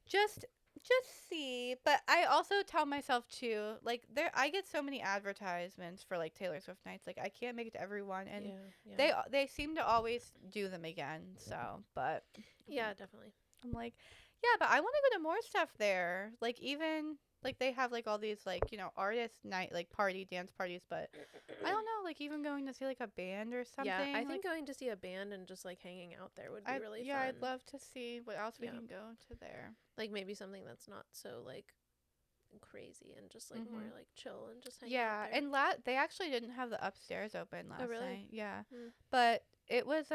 just see. But I also tell myself too, like I get so many advertisements for like Taylor Swift nights, like I can't make it to everyone, and they seem to always do them again. So but definitely, I'm like, yeah, but I want to go to more stuff there, like even like they have like all these like, you know, artist night, like dance parties, but I don't know, like even going to see like a band or something. Yeah, I like, think going to see a band and just like hanging out there would be really fun. Yeah, I'd love to see what else we can go to there. Like maybe something that's not so like crazy and just like more like chill and just hang out there. And they actually didn't have the upstairs open last night. Yeah. Mm. But it was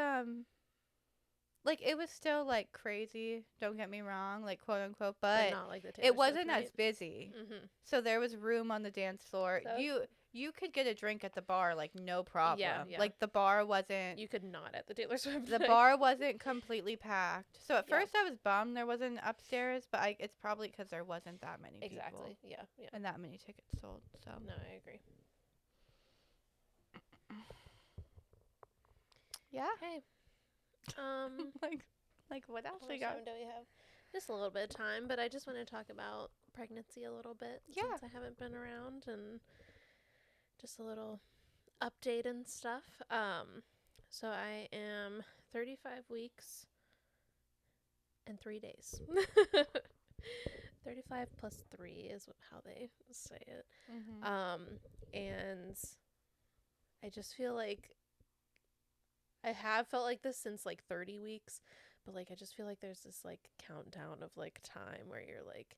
like it was still like crazy, don't get me wrong, like quote unquote, but not like the Taylor it wasn't Swift as busy. So there was room on the dance floor. You could get a drink at the bar, like no problem. Yeah. Like the bar wasn't. You could not at the Taylor Swift. The bar wasn't completely packed. So at first I was bummed there wasn't upstairs, but it's probably because there wasn't that many people. Exactly. Yeah. And that many tickets sold. So no, I agree. Yeah. Hey. Like what else we got? Do we have? Just a little bit of time, but I just want to talk about pregnancy a little bit since I haven't been around, and just a little update and stuff. So I am 35 weeks and 3 days. 35 plus 3 is how they say it. And I just feel like I have felt like this since like 30 weeks, But like I just feel like there's this like countdown of like time where you're like,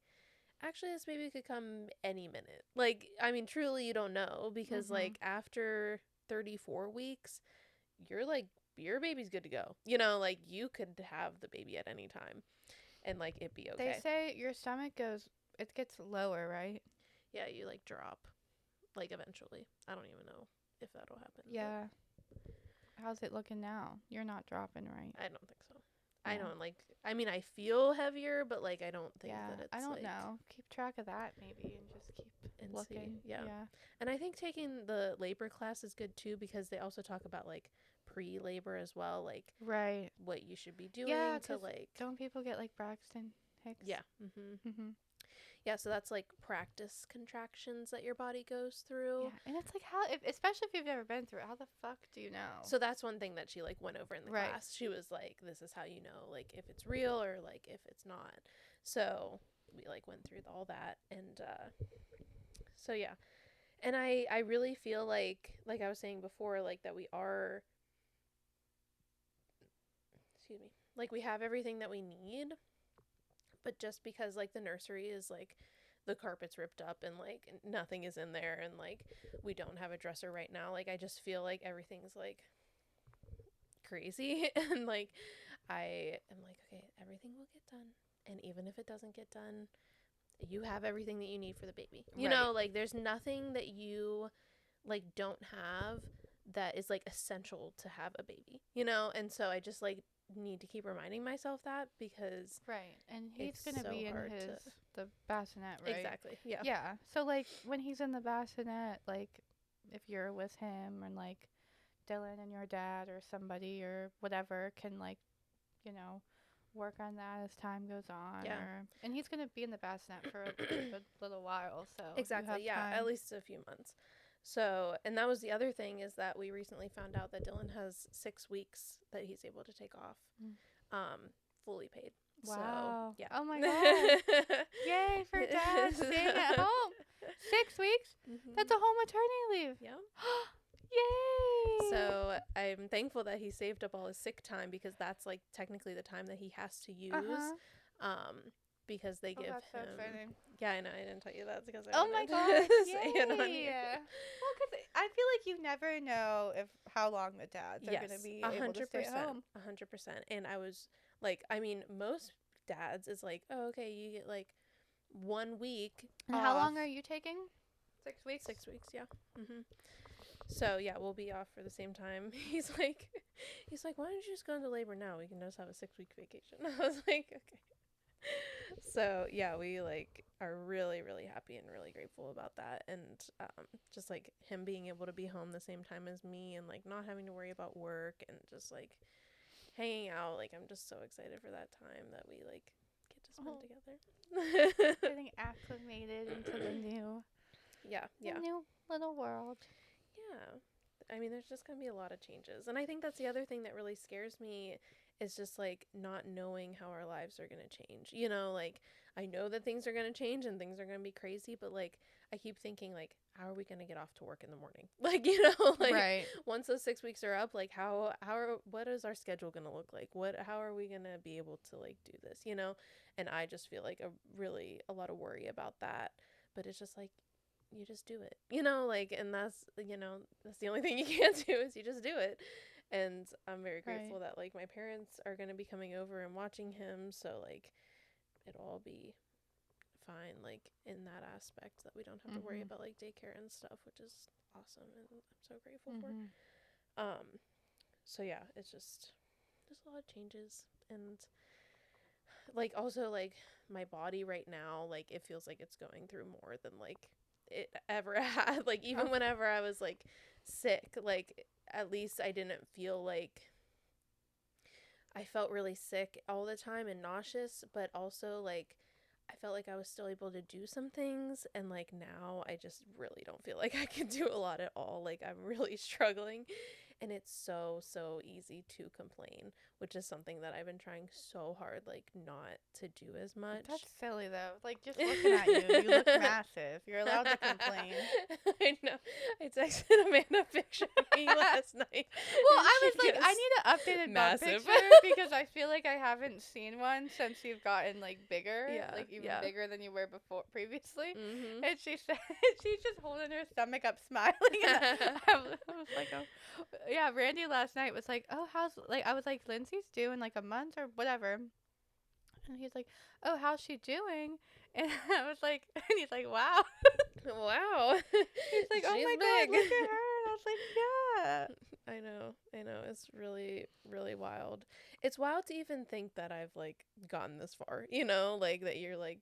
actually this baby could come any minute. Like, I mean, truly you don't know, because like after 34 weeks, you're like, your baby's good to go. You know, like you could have the baby at any time and like it be They okay. say your stomach it gets lower, right? Yeah, you like drop like eventually. I don't even know if that'll happen. Yeah. How's it looking now? You're not dropping, right? I don't think so. Yeah. I don't like, I mean, I feel heavier, but like I don't think that it's I don't like, know. Keep track of that maybe and just keep and looking. see. Yeah. And I think taking the labor class is good too, because they also talk about like pre-labor as well, like Right. what you should be doing Yeah, to like, don't people get like Braxton Hicks? yeah. Yeah, so that's like practice contractions that your body goes through. Yeah, and it's like especially if you've never been through it, how the fuck do you know? So that's one thing that she like went over in the class. She was like, this is how you know like if it's real or like if it's not. So we like went through all that, and so yeah. And I really feel like I was saying before, like that we are, excuse me, like we have everything that we need, but just because like the nursery is like the carpet's ripped up and like nothing is in there, and like we don't have a dresser right now, like I just feel like everything's like crazy and like I am like, okay, everything will get done, and even if it doesn't get done, you have everything that you need for the baby. You know, like there's nothing that you like don't have that is like essential to have a baby, you know? And so I just like need to keep reminding myself that, because and he's gonna be in the bassinet, right? Exactly. Yeah. Yeah. So like when he's in the bassinet, like if you're with him and like Dylan and your dad or somebody or whatever can like, you know, work on that as time goes on. Yeah. And he's gonna be in the bassinet for a good little while, so exactly. Yeah, time. at least a few months. So, and that was the other thing, is that we recently found out that Dylan has 6 weeks that he's able to take off, fully paid. Wow. So, yeah. Oh my god. Yay for dad staying at home. 6 weeks? That's a whole maternity leave. Yeah. Yay. So I'm thankful that he saved up all his sick time, because that's like technically the time that he has to use. Because they give that's him. So exciting. Yeah, I know. I didn't tell you that because I oh my wanted god. to Yay. say it on here. Well, because I feel like you never know how long the dads are going to be able to stay at home. 100%. And I was like, I mean, most dads is like, oh, okay, you get like 1 week. And how long are you taking? 6 weeks? 6 weeks, yeah. So yeah, we'll be off for the same time. He's like, why don't you just go into labor now? We can just have a 6-week vacation. I was like, okay. So yeah, we like are really, really happy and really grateful about that, and just like him being able to be home the same time as me, and like not having to worry about work, and just like hanging out. Like I'm just so excited for that time that we like get to spend together. Getting acclimated into the new new little world. Yeah. I mean, there's just gonna be a lot of changes, and I think that's the other thing that really scares me, is just like not knowing how our lives are gonna change. You know, like I know that things are gonna change and things are gonna be crazy, but like I keep thinking, like, how are we gonna get off to work in the morning? Like, you know, like once those 6 weeks are up, like what is our schedule gonna look like? How are we gonna be able to like do this? You know, and I just feel like a lot of worry about that, but it's just like, you just do it, you know, like, and that's the only thing you can't do, is you just do it. And I'm very grateful that like my parents are going to be coming over and watching him, so like it'll all be fine, like in that aspect, that we don't have to worry about like daycare and stuff, which is awesome, and I'm so grateful for. So yeah, it's just a lot of changes, and like also like my body right now, like it feels like it's going through more than like it ever had. Like even whenever I was like sick, like at least I didn't feel like I felt really sick all the time and nauseous, but also like I felt like I was still able to do some things, and like now I just really don't feel like I can do a lot at all. Like I'm really struggling, and it's so easy to complain which is something that I've been trying so hard, like, not to do as much. That's silly though. Like just looking at you, you look massive. You're allowed to complain. I know. I texted Amanda a picture of me last night. Well, and I she was like, I goes, need an updated bug massive. picture because I feel like I haven't seen one since you've gotten like bigger, Yeah, like even yeah. bigger than you were before previously. Mm-hmm. And she said she's just holding her stomach up, smiling. And I was like, oh, yeah. Randy last night was like, oh, how's like I was like, Lindsay's due in like a month or whatever, and he's like, oh, how's she doing? And I was like, and he's like, wow. Wow. He's like, oh She's my big. god, look at her. And I was like, yeah. I know. It's really, really wild. It's wild to even think that I've like gotten this far, like that you're like,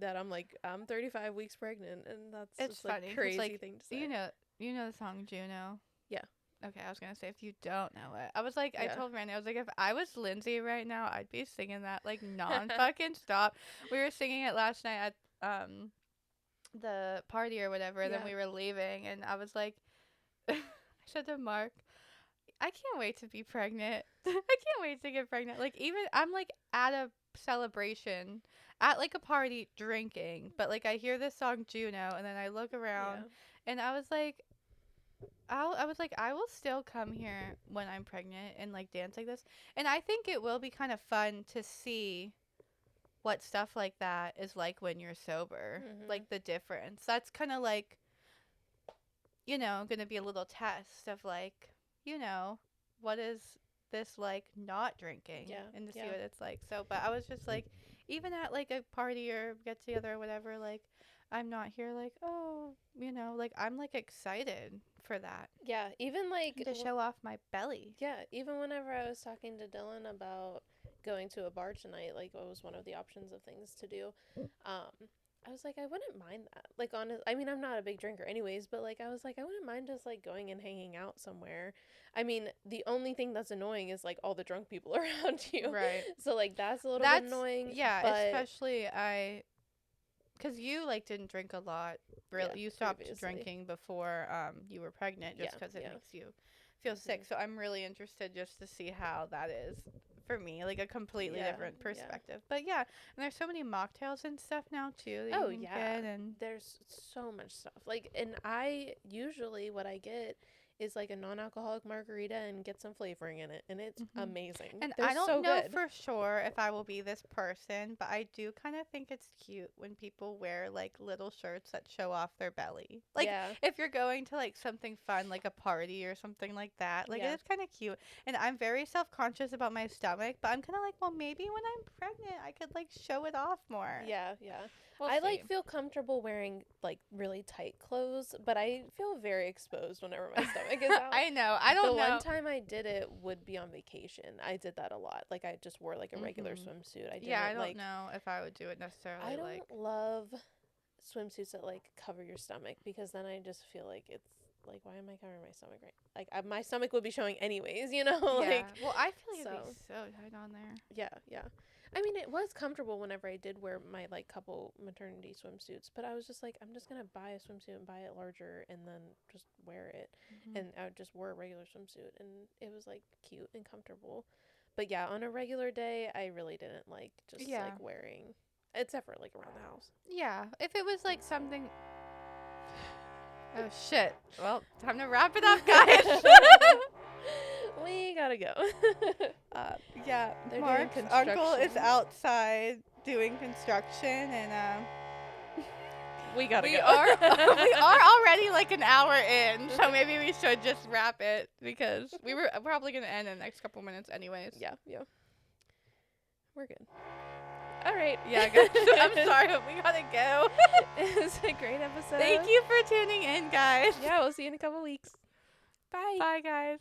that I'm like, I'm 35 weeks pregnant, and that's It's just like funny 'cause, crazy like, thing to say. You know the song Juno? Yeah. Okay, I was gonna say if you don't know it, I was like, I Yeah. told Randy, I was like, if I was Lindsay right now, I'd be singing that like non fucking stop. We were singing it last night at the party or whatever, and then Yeah. we were leaving, and I was like, I said to Mark, I can't wait to be pregnant. I can't wait to get pregnant. Like even I'm like at a celebration, at like a party drinking, but like I hear this song Juno, and then I look around, and I was like. I will still come here when I'm pregnant and like dance like this. And I think it will be kind of fun to see what stuff like that is like when you're sober. Mhm. Like the difference. That's kind of like, going to be a little test of like, what is this like not drinking? Yeah, And to see yeah. what it's like. So, but I was just like, even at like a party or get together or whatever, like, I'm not here like, oh, like I'm like excited for that. Yeah, even like To show off my belly. Yeah, even whenever I was talking to Dylan about going to a bar tonight, like what was one of the options of things to do, I was like, I wouldn't mind that. Like, I mean, I'm not a big drinker anyways, but like, I was like, I wouldn't mind just like going and hanging out somewhere. I mean, the only thing that's annoying is like all the drunk people around you. Right. So like, that's a little bit annoying. Yeah, but especially because you like didn't drink a lot. Really, Yeah, you stopped previously. drinking before you were pregnant, just Yeah, because it yeah. makes you feel sick. So I'm really interested just to see how that is for me, like a completely Yeah, different yeah. perspective. But yeah, and there's so many mocktails and stuff now too. That Oh, you can yeah. get, and There's so much stuff. Like, and I usually what I get is like a non-alcoholic margarita and get some flavoring in it, and it's Mhm. amazing. And They're I don't so know good. for sure if I will be this person, but I do kind of think it's cute when people wear like little shirts that show off their belly. Like yeah. if you're going to like something fun, like a party or something like that, like Yeah. it's kind of cute. And I'm very self-conscious about my stomach, but I'm kind of like, well, maybe when I'm pregnant, I could like show it off more. Yeah, yeah. We'll I like see. feel comfortable wearing like really tight clothes, but I feel very exposed whenever my stomach is out. I know. I don't the know. one time I did it would be on vacation. I did that a lot. Like I just wore like a regular Mhm. swimsuit. I didn't Yeah, I don't like know if I would do it necessarily. I don't like love swimsuits that like cover your stomach because then I just feel like it's like why am I covering my stomach right? Like my stomach would be showing anyways, yeah. like Well, I feel like it'd so. be so tight on there. yeah, yeah. I mean, it was comfortable whenever I did wear my like couple maternity swimsuits, but I was just like, I'm just gonna buy a swimsuit and buy it larger and then just wear it. Mhm. And I just wore a regular swimsuit and it was like cute and comfortable. But yeah, on a regular day, I really didn't like just Yeah. like wearing, except for like around the house. Yeah, if it was like something. Oh shit! Well, time to wrap it up, guys. We gotta go. Yeah, They're doing Mark's uncle is construction. outside doing construction, and We gotta we go. are already like an hour in, so maybe we should just wrap it because we were probably gonna end in the next couple minutes, anyways. Yeah, yeah. We're good. All right. Yeah, guys. I'm sorry, but we gotta go. It was a great episode. Thank you for tuning in, guys. Yeah, we'll see you in a couple weeks. Bye. Bye, guys.